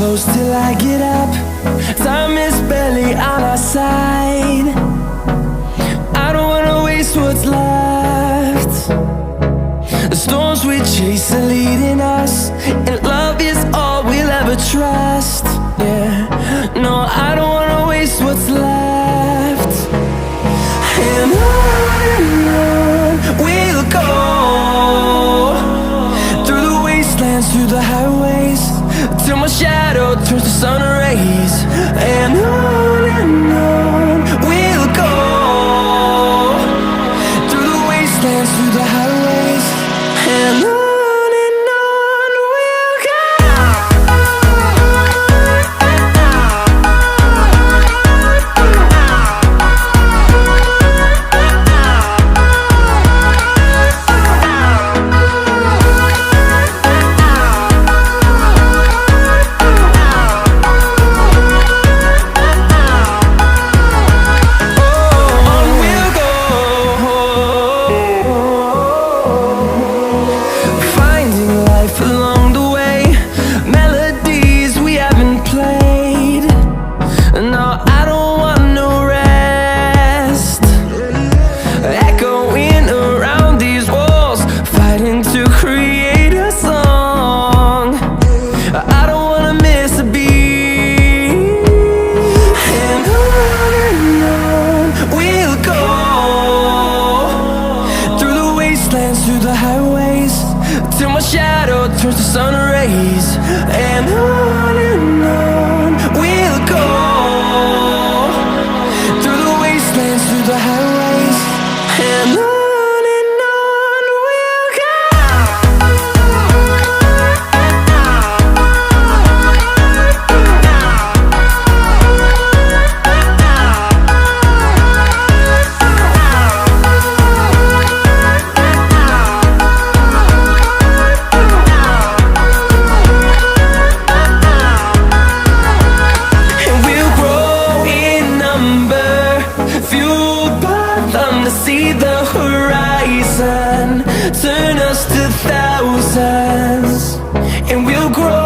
close till I get up. Time is barely on our side. I don't wanna waste what's left. The storms we chase are leading us, and love is all we'll ever trust. Yeah, no, I don't wanna waste what's left. And on we'll go, through the wastelands, through the highways, till my shadow turns to sun rays. And on we'll go, through the wastelands, through the highways, and on. Through the highways, till my shadow turns to sun rays. And on we'll go, through the wastelands, through the highways, and on. See the horizon turn us to thousands, and we'll grow